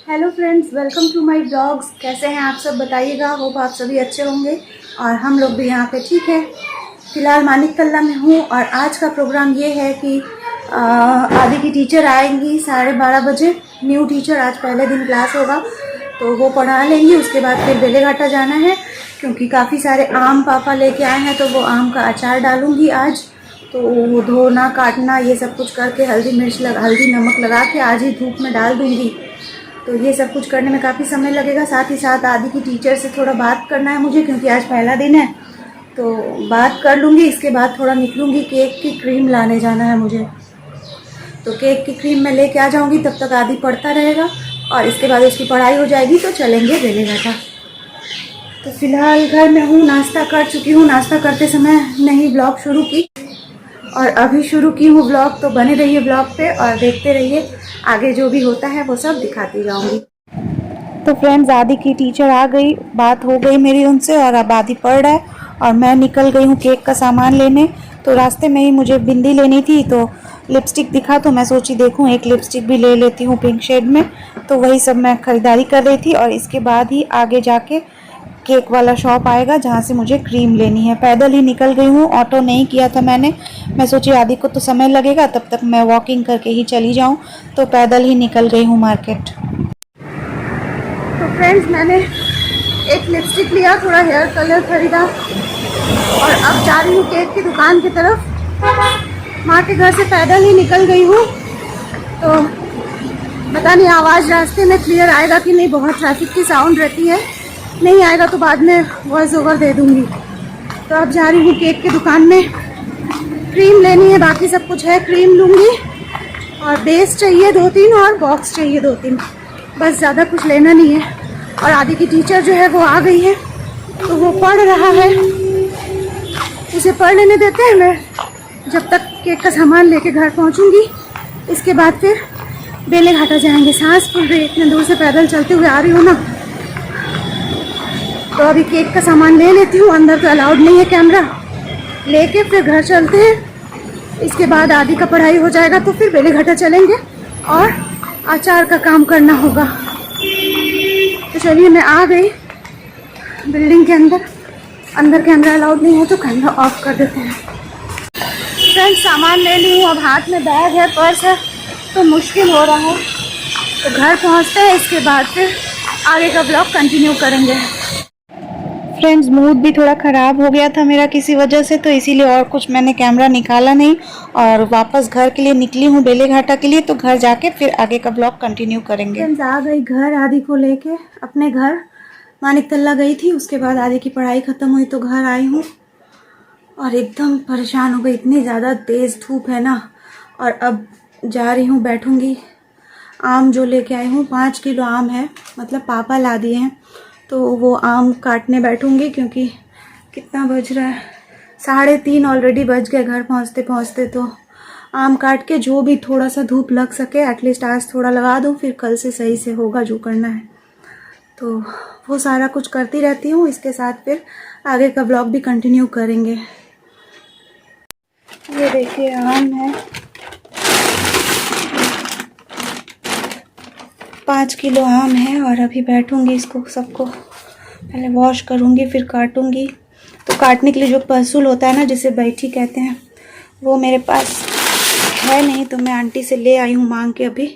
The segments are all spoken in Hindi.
Hello friends, welcome to my blogs. कैसे हैं आप सब बताइएगा। होप आप सभी अच्छे होंगे और हम लोग भी यहाँ पे ठीक है। फ़िलहाल मानिक तल्ला में हूँ और आज का प्रोग्राम ये है कि आदि की टीचर आएंगी 12:30 बजे। न्यू टीचर, आज पहले दिन क्लास होगा तो वो पढ़ा लेंगी। उसके बाद फिर बेलेघाटा जाना है क्योंकि काफ़ी सारे आम पापा लेके आए हैं तो वो आम का अचार डालूँगी आज। तो वो धोना काटना ये सब कुछ करके हल्दी नमक लगा के आज ही धूप में डाल दूँगी। तो ये सब कुछ करने में काफ़ी समय लगेगा। साथ ही साथ आदि की टीचर से थोड़ा बात करना है मुझे क्योंकि आज पहला दिन है, तो बात कर लूँगी। इसके बाद थोड़ा निकलूँगी, केक की क्रीम लाने जाना है मुझे। तो केक की क्रीम मैं लेके आ जाऊँगी, तब तक आदि पढ़ता रहेगा और इसके बाद उसकी पढ़ाई हो जाएगी तो चलेंगे बेलेघाटा। तो फिलहाल घर में हूँ, नाश्ता कर चुकी हूँ। नाश्ता करते समय नहीं ब्लॉग शुरू की और अभी शुरू की हूँ ब्लॉग। तो बने रहिए ब्लॉग पे और देखते रहिए, आगे जो भी होता है वो सब दिखाती जाऊंगी। तो फ्रेंड्स, आदि की टीचर आ गई, बात हो गई मेरी उनसे और अब आदि पढ़ रहा है और मैं निकल गई हूँ केक का सामान लेने। तो रास्ते में ही मुझे बिंदी लेनी थी तो लिपस्टिक दिखा तो मैं सोची देखूँ एक लिपस्टिक भी ले लेती हूँ पिंक शेड में। तो वही सब मैं ख़रीदारी कर रही थी और इसके बाद ही आगे जाके केक वाला शॉप आएगा जहाँ से मुझे क्रीम लेनी है। पैदल ही निकल गई हूँ, ऑटो नहीं किया था मैंने। मैं सोची आदि को तो समय लगेगा, तब तक मैं वॉकिंग करके ही चली जाऊँ, तो पैदल ही निकल गई हूँ मार्केट। तो फ्रेंड्स, मैंने एक लिपस्टिक लिया, थोड़ा हेयर कलर खरीदा और अब जा रही हूँ केक की दुकान की तरफ। माँ के घर से पैदल ही निकल गई हूँ। तो पता नहीं आवाज़ रास्ते में क्लियर आएगा कि नहीं, बहुत ट्रैफिक की साउंड रहती है। नहीं आएगा तो बाद में वॉइस ओवर दे दूँगी। तो अब जा रही हूँ केक की दुकान में, क्रीम लेनी है, बाकी सब कुछ है। क्रीम लूँगी और बेस चाहिए 2-3 और बॉक्स चाहिए 2-3, बस ज़्यादा कुछ लेना नहीं है। और आदि की टीचर जो है वो आ गई है तो वो पढ़ रहा है, उसे पढ़ लेने देते हैं। मैं जब तक केक का सामान लेके घर पहुँचूँगी, इसके बाद फिर बेलेघाटा जाएंगे। सांस फूल रही है, इतने दूर से पैदल चलते हुए आ रही हूँ ना। तो अभी केक का सामान ले लेती हूँ, अंदर तो अलाउड नहीं है कैमरा, लेके फिर घर चलते हैं। इसके बाद आदि का पढ़ाई हो जाएगा तो फिर बेलेघाटा चलेंगे और अचार का काम करना होगा। तो चलिए, मैं आ गई बिल्डिंग के अंदर। अंदर कैमरा अलाउड नहीं है तो कैमरा ऑफ कर देते हैं। फ्रेंड्स, सामान ले ली हूँ, अब हाथ में बैग है, पर्स है, तो मुश्किल हो रहा है। तो घर पहुँचते हैं, इसके बाद फिर आगे का ब्लॉग कंटिन्यू करेंगे। फ्रेंड्स, मूड भी थोड़ा ख़राब हो गया था मेरा किसी वजह से, तो इसीलिए और कुछ मैंने कैमरा निकाला नहीं और वापस घर के लिए निकली हूँ बेलेघाटा के लिए। तो घर जाके फिर आगे का ब्लॉग कंटिन्यू करेंगे। फ्रेंड्स, आ गई घर आदि को लेके अपने घर। मानिक तल्ला गई थी, उसके बाद आदि की पढ़ाई ख़त्म हुई तो घर आई हूँ और एकदम परेशान हो गई। इतनी ज़्यादा तेज़ धूप है ना। और अब जा रही हूँ, बैठूँगी। आम जो लेके आई हूँ 5 किलो आम है, मतलब पापा ला दिए हैं, तो वो आम काटने बैठूंगी क्योंकि कितना बज रहा है, 3:30 ऑलरेडी बज गए घर पहुंचते पहुंचते। तो आम काट के जो भी थोड़ा सा धूप लग सके एटलीस्ट आज थोड़ा लगा दूं, फिर कल से सही से होगा जो करना है। तो वो सारा कुछ करती रहती हूँ, इसके साथ फिर आगे का ब्लॉग भी कंटिन्यू करेंगे। ये देखिए आम है, 5 किलो आम है और अभी बैठूंगी, इसको सबको पहले वॉश करूंगी फिर काटूंगी। तो काटने के लिए जो पहसुल होता है ना, जिसे बैठी कहते हैं, वो मेरे पास है नहीं, तो मैं आंटी से ले आई हूँ मांग के। अभी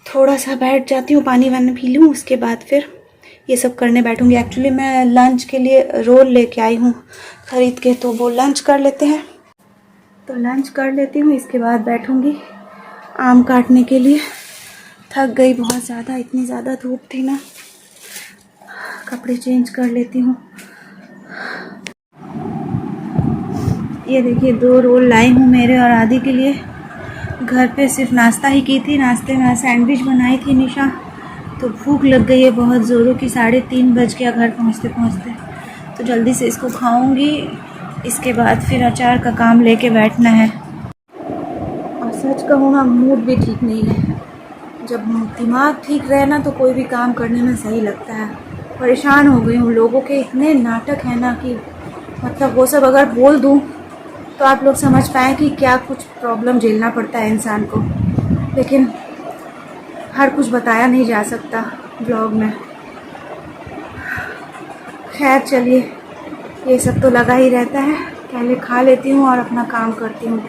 थोड़ा सा बैठ जाती हूँ, पानी वानी पी लूँ, उसके बाद फिर ये सब करने बैठूंगी। एक्चुअली मैं लंच के लिए रोल लेके आई हूँ खरीद के, तो वो लंच कर लेते हैं। तो लंच कर लेती हूँ, इसके बाद बैठूंगी आम काटने के लिए। थक गई बहुत ज़्यादा, इतनी ज़्यादा धूप थी ना। कपड़े चेंज कर लेती हूँ। ये देखिए 2 रोल लाई हूँ मेरे और आदि के लिए। घर पे सिर्फ नाश्ता ही की थी, नाश्ते में सैंडविच बनाई थी निशा। तो भूख लग गई है बहुत ज़ोरों की, 3:30 बज गया घर पहुँचते पहुँचते। तो जल्दी से इसको खाऊँगी, इसके बाद फिर अचार का काम लेके बैठना है। और सच कहूँ ना, मूड भी ठीक नहीं है। जब दिमाग ठीक रहे ना तो कोई भी काम करने में सही लगता है। परेशान हो गई हूँ, लोगों के इतने नाटक है ना कि मतलब वो सब अगर बोल दूँ तो आप लोग समझ पाएँ कि क्या कुछ प्रॉब्लम झेलना पड़ता है इंसान को। लेकिन हर कुछ बताया नहीं जा सकता ब्लॉग में। खैर चलिए, ये सब तो लगा ही रहता है। पहले खा लेती हूँ और अपना काम करती हूँ।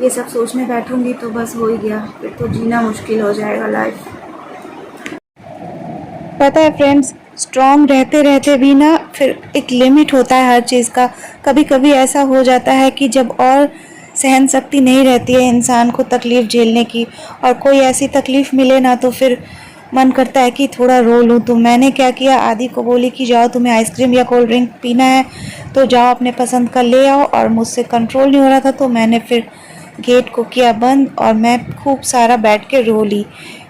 ये सब सोचने बैठूँगी तो बस हो ही गया, फिर तो जीना मुश्किल हो जाएगा लाइफ। पता है फ्रेंड्स, स्ट्रॉन्ग रहते रहते भी ना फिर एक लिमिट होता है हर चीज़ का। कभी कभी ऐसा हो जाता है कि जब और सहन शक्ति नहीं रहती है इंसान को तकलीफ़ झेलने की, और कोई ऐसी तकलीफ़ मिले ना तो फिर मन करता है कि थोड़ा रो लूँ। तो मैंने क्या किया, आदि को बोली कि जाओ तुम्हें आइसक्रीम या कोल्ड ड्रिंक पीना है तो जाओ अपने पसंद का ले आओ, और मुझसे कंट्रोल नहीं हो रहा था तो मैंने फिर गेट को किया बंद और मैं खूब सारा बैठ के रो ली।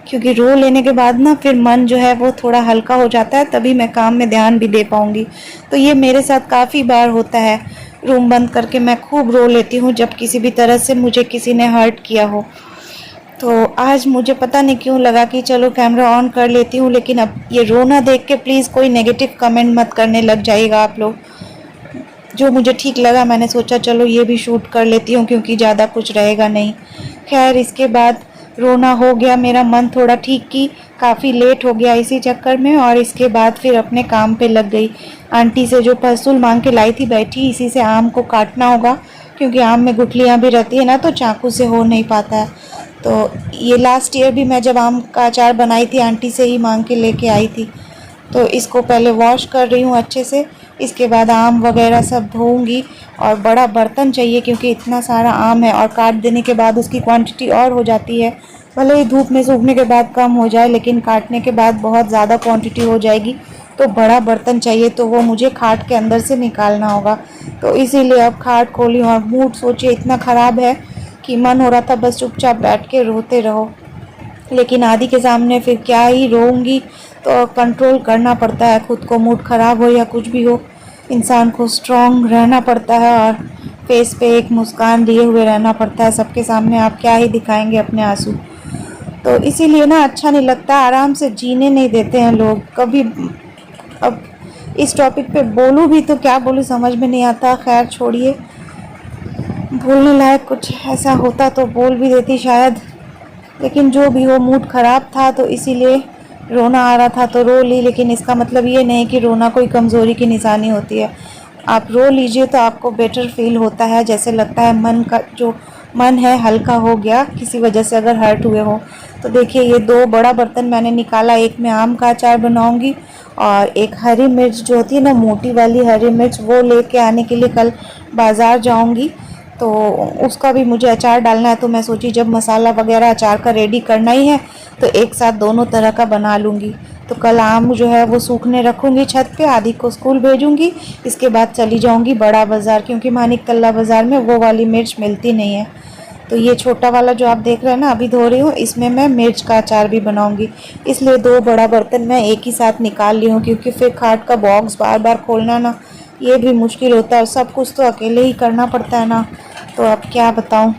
क्योंकि रो लेने के बाद ना फिर मन जो है वो थोड़ा हल्का हो जाता है, तभी मैं काम में ध्यान भी दे पाऊँगी। तो ये मेरे साथ काफ़ी बार होता है, रूम बंद करके मैं खूब रो लेती हूँ जब किसी भी तरह से मुझे किसी ने हर्ट किया हो। तो आज मुझे पता नहीं क्यों लगा कि चलो कैमरा ऑन कर लेती हूँ, लेकिन अब ये रोना देख के प्लीज़ कोई नेगेटिव कमेंट मत करने लग जाइएगा आप लोग। जो मुझे ठीक लगा मैंने सोचा चलो ये भी शूट कर लेती हूँ, क्योंकि ज़्यादा कुछ रहेगा नहीं। खैर इसके बाद रोना हो गया, मेरा मन थोड़ा ठीक की, काफ़ी लेट हो गया इसी चक्कर में, और इसके बाद फिर अपने काम पे लग गई। आंटी से जो फसूल मांग के लाई थी बैठी, इसी से आम को काटना होगा, क्योंकि आम में गुठलियाँ भी रहती है ना तो चाकू से हो नहीं पाता है। तो ये लास्ट ईयर भी मैं जब आम का अचार बनाई थी आंटी से ही मांग के लेके आई थी। तो इसको पहले वॉश कर रही हूँ अच्छे से, इसके बाद आम वगैरह सब धोऊंगी। और बड़ा बर्तन चाहिए क्योंकि इतना सारा आम है, और काट देने के बाद उसकी क्वांटिटी और हो जाती है। भले ही धूप में सूखने के बाद कम हो जाए, लेकिन काटने के बाद बहुत ज़्यादा क्वांटिटी हो जाएगी। तो बड़ा बर्तन चाहिए, तो वो मुझे खाट के अंदर से निकालना होगा। तो इसीलिए अब खाट खोली हूँ, और मूड सोचिए इतना ख़राब है कि मन हो रहा था बस चुपचाप बैठ के रोते रहो, लेकिन आदि के सामने फिर क्या ही रोऊंगी। तो कंट्रोल करना पड़ता है खुद को, मूड ख़राब हो या कुछ भी हो, इंसान को स्ट्रांग रहना पड़ता है और फेस पे एक मुस्कान लिए हुए रहना पड़ता है। सबके सामने आप क्या ही दिखाएंगे अपने आंसू। तो इसीलिए ना अच्छा नहीं लगता, आराम से जीने नहीं देते हैं लोग कभी। अब इस टॉपिक पे बोलूँ भी तो क्या बोलूँ समझ में नहीं आता। खैर छोड़िए, बोलने लायक कुछ ऐसा होता तो बोल भी देती शायद, लेकिन जो भी हो मूड ख़राब था तो इसीलिए रोना आ रहा था तो रो ली। लेकिन इसका मतलब ये नहीं कि रोना कोई कमज़ोरी की निशानी होती है। आप रो लीजिए तो आपको बेटर फील होता है, जैसे लगता है मन का जो मन है हल्का हो गया किसी वजह से अगर हर्ट हुए हो। तो देखिए ये 2 बड़ा बर्तन मैंने निकाला, एक में आम का अचार बनाऊंगी और एक हरी मिर्च जो होती है ना मोटी वाली हरी मिर्च, वो लेके आने के लिए कल बाज़ार जाऊंगी। तो उसका भी मुझे अचार डालना है, तो मैं सोची जब मसाला वगैरह अचार का रेडी करना ही है तो एक साथ दोनों तरह का बना लूँगी। तो कल आम जो है वो सूखने रखूँगी छत पे, आदि को स्कूल भेजूँगी, इसके बाद चली जाऊँगी बड़ा बाज़ार, क्योंकि मानिक तल्ला बाज़ार में वो वाली मिर्च मिलती नहीं है। तो ये छोटा वाला जो आप देख रहे हैं ना अभी धो रही हूँ, इसमें मैं मिर्च का अचार भी बनाऊँगी। इसलिए 2 बड़ा बर्तन मैं एक ही साथ निकाल ली हूँ, क्योंकि फिर खाट का बॉक्स बार बार खोलना ना ये भी मुश्किल होता है, सब कुछ तो अकेले ही करना पड़ता है ना। तो अब क्या बताऊँ।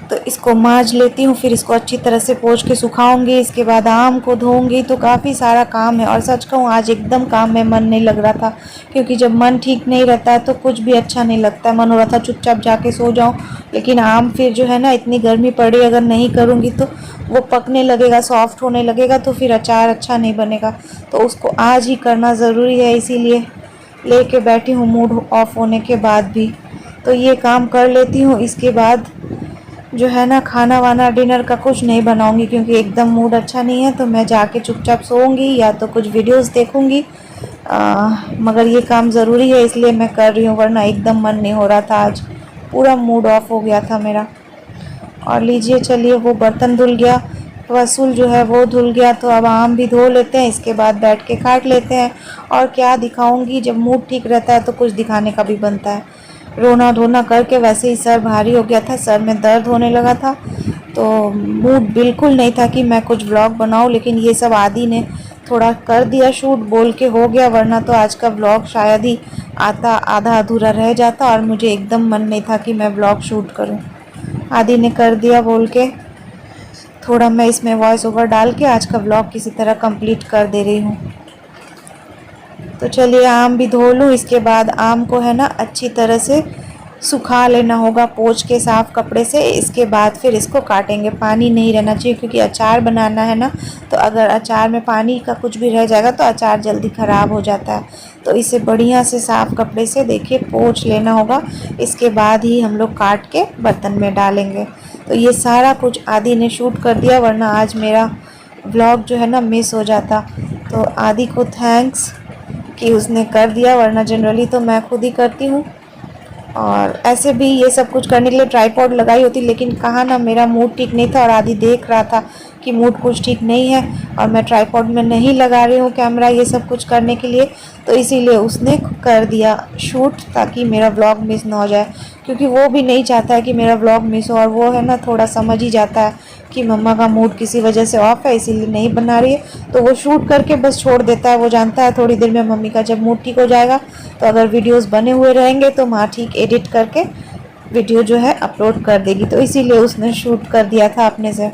तो इसको मांज लेती हूँ, फिर इसको अच्छी तरह से पोंछ के सुखाऊंगी, इसके बाद आम को धोऊंगी। तो काफ़ी सारा काम है, और सच कहूँ आज एकदम काम में मन नहीं लग रहा था, क्योंकि जब मन ठीक नहीं रहता है तो कुछ भी अच्छा नहीं लगता। मन हो रहा था चुपचाप जाके सो जाऊँ, लेकिन आम फिर जो है ना इतनी गर्मी पड़ी, अगर नहीं करूँगी तो वो पकने लगेगा, सॉफ्ट होने लगेगा, तो फिर अचार अच्छा नहीं बनेगा। तो उसको आज ही करना ज़रूरी है, इसीलिए लेके बैठी हूँ मूड ऑफ होने के बाद भी। तो ये काम कर लेती हूँ, इसके बाद जो है ना खाना वाना डिनर का कुछ नहीं बनाऊंगी, क्योंकि एकदम मूड अच्छा नहीं है। तो मैं जाके चुपचाप सोऊंगी या तो कुछ वीडियोस देखूंगी। मगर ये काम ज़रूरी है इसलिए मैं कर रही हूँ, वरना एकदम मन नहीं हो रहा था, आज पूरा मूड ऑफ हो गया था मेरा। और लीजिए चलिए वो बर्तन धुल गया, वसूल जो है वो धुल गया, तो अब आम भी धो लेते हैं, इसके बाद बैठ के काट लेते हैं। और क्या दिखाऊंगी, जब मूड ठीक रहता है तो कुछ दिखाने का भी बनता है। रोना धोना करके वैसे ही सर भारी हो गया था, सर में दर्द होने लगा था, तो मूड बिल्कुल नहीं था कि मैं कुछ व्लॉग बनाऊं। लेकिन ये सब आदि ने थोड़ा कर दिया शूट, बोल के हो गया, वरना तो आज का व्लॉग शायद ही आता आधा अधूरा रह जाता, और मुझे एकदम मन नहीं था कि मैं व्लॉग शूट करूं। आदि ने कर दिया बोल के, थोड़ा मैं इसमें वॉइस ओवर डाल के आज का व्लॉग किसी तरह कंप्लीट कर दे रही हूँ। तो चलिए आम भी धो लूँ, इसके बाद आम को है ना अच्छी तरह से सुखा लेना होगा पोंछ के साफ़ कपड़े से। इसके बाद फिर इसको काटेंगे। पानी नहीं रहना चाहिए क्योंकि अचार बनाना है ना, तो अगर अचार में पानी का कुछ भी रह जाएगा तो अचार जल्दी ख़राब हो जाता है। तो इसे बढ़िया से साफ़ कपड़े से देखिए पोंछ लेना होगा। इसके बाद ही हम लोग काट के बर्तन में डालेंगे। तो ये सारा कुछ आदि ने शूट कर दिया, वरना आज मेरा व्लॉग जो है ना मिस हो जाता। तो आदि को थैंक्स कि उसने कर दिया, वरना जनरली तो मैं खुद ही करती हूँ। और ऐसे भी ये सब कुछ करने के लिए ट्राइपॉड लगाई होती, लेकिन कहाँ ना मेरा मूड ठीक नहीं था और आदि देख रहा था कि मूड कुछ ठीक नहीं है और मैं ट्राइपॉड में नहीं लगा रही हूँ कैमरा ये सब कुछ करने के लिए, तो इसीलिए उसने कर दिया शूट ताकि मेरा व्लॉग मिस ना हो जाए। क्योंकि वो भी नहीं चाहता है कि मेरा व्लॉग मिस हो, और वो है ना थोड़ा समझ ही जाता है कि मम्मा का मूड किसी वजह से ऑफ है इसीलिए नहीं बना रही है, तो वो शूट करके बस छोड़ देता है। वो जानता है थोड़ी देर में मम्मी का जब मूड ठीक हो जाएगा तो अगर वीडियोस बने हुए रहेंगे तो माँ ठीक एडिट करके वीडियो जो है अपलोड कर देगी, तो इसीलिए उसने शूट कर दिया था अपने से।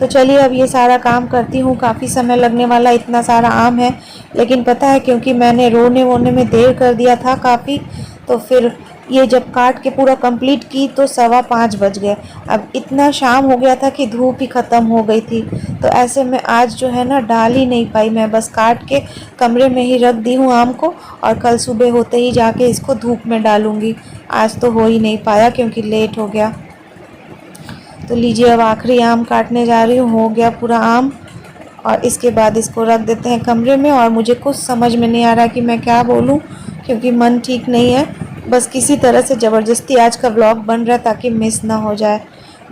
तो चलिए अब ये सारा काम करती हूँ। काफ़ी समय लगने वाला, इतना सारा आम है, लेकिन पता है क्योंकि मैंने रोने वोने में देर कर दिया था काफ़ी, तो फिर ये जब काट के पूरा कंप्लीट की तो 5:15 बज गए। अब इतना शाम हो गया था कि धूप ही ख़त्म हो गई थी, तो ऐसे में आज जो है ना डाल ही नहीं पाई। मैं बस काट के कमरे में ही रख दी हूँ आम को, और कल सुबह होते ही जाके इसको धूप में डालूँगी। आज तो हो ही नहीं पाया क्योंकि लेट हो गया। तो लीजिए अब आखिरी आम काटने जा रही हूँ। हो गया पूरा आम, और इसके बाद इसको रख देते हैं कमरे में। और मुझे कुछ समझ में नहीं आ रहा कि मैं क्या बोलूँ क्योंकि मन ठीक नहीं है। बस किसी तरह से ज़बरदस्ती आज का व्लॉग बन रहा है ताकि मिस ना हो जाए।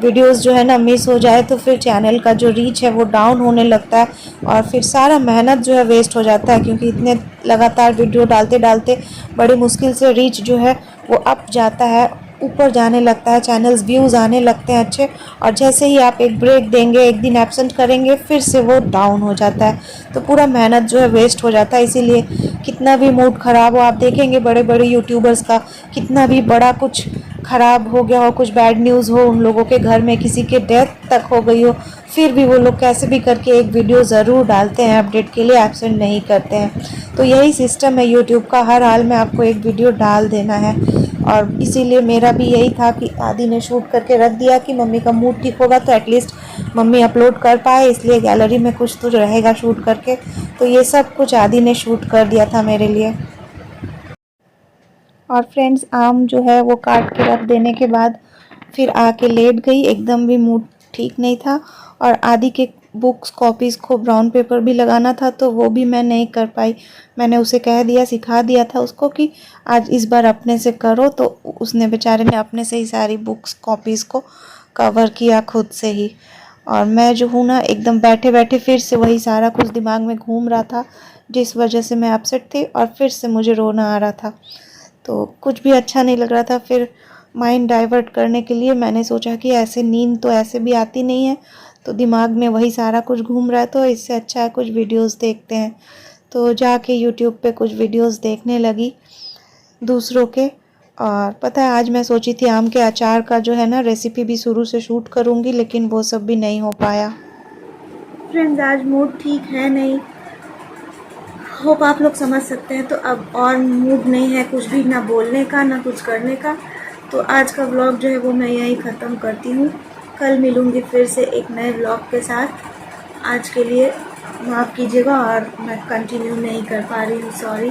वीडियोस जो है ना मिस हो जाए तो फिर चैनल का जो रीच है वो डाउन होने लगता है, और फिर सारा मेहनत जो है वेस्ट हो जाता है। क्योंकि इतने लगातार वीडियो डालते डालते बड़ी मुश्किल से रीच जो है वो अप जाता है, ऊपर जाने लगता है, चैनल्स व्यूज़ आने लगते हैं अच्छे। और जैसे ही आप एक ब्रेक देंगे, एक दिन एब्सेंट करेंगे, फिर से वो डाउन हो जाता है, तो पूरा मेहनत जो है वेस्ट हो जाता है। इसीलिए कितना भी मूड ख़राब हो, आप देखेंगे बड़े बड़े यूट्यूबर्स का कितना भी बड़ा कुछ ख़राब हो गया हो, कुछ बैड न्यूज़ हो, उन लोगों के घर में किसी के डेथ तक हो गई हो, फिर भी वो लोग कैसे भी करके एक वीडियो ज़रूर डालते हैं अपडेट के लिए, एब्सेंट नहीं करते हैं। तो यही सिस्टम है यूट्यूब का, हर हाल में आपको एक वीडियो डाल देना है। और इसीलिए मेरा भी यही था कि आदि ने शूट करके रख दिया कि मम्मी का मूड ठीक होगा तो एटलीस्ट मम्मी अपलोड कर पाए, इसलिए गैलरी में कुछ तो रहेगा शूट करके। तो ये सब कुछ आदि ने शूट कर दिया था मेरे लिए। और फ्रेंड्स आम जो है वो काट के रख देने के बाद फिर आके लेट गई, एकदम भी मूड ठीक नहीं था। और आदि के बुक्स कॉपीज़ को ब्राउन पेपर भी लगाना था तो वो भी मैं नहीं कर पाई। मैंने उसे कह दिया, सिखा दिया था उसको कि आज इस बार अपने से करो, तो उसने बेचारे ने अपने से ही सारी बुक्स कॉपीज़ को कवर किया खुद से ही। और मैं जो हूँ ना एकदम बैठे बैठे फिर से वही सारा कुछ दिमाग में घूम रहा था जिस वजह से मैं अपसेट थी, और फिर से मुझे रोना आ रहा था, तो कुछ भी अच्छा नहीं लग रहा था। फिर माइंड डाइवर्ट करने के लिए मैंने सोचा कि ऐसे नींद तो ऐसे भी आती नहीं है, तो दिमाग में वही सारा कुछ घूम रहा है, तो इससे अच्छा है कुछ वीडियोस देखते हैं। तो जाके यूट्यूब पे कुछ वीडियोस देखने लगी दूसरों के। और पता है आज मैं सोची थी आम के अचार का जो है ना रेसिपी भी शुरू से शूट करूँगी, लेकिन वो सब भी नहीं हो पाया। फ्रेंड्स आज मूड ठीक है नहीं, होप आप लोग समझ सकते हैं। तो अब और मूड नहीं है कुछ भी, ना बोलने का ना कुछ करने का। तो आज का व्लॉग जो है वो मैं यहीं ख़त्म करती हूँ। कल मिलूँगी फिर से एक नए व्लॉग के साथ। आज के लिए माफ़ कीजिएगा और मैं कंटिन्यू नहीं कर पा रही हूँ, सॉरी।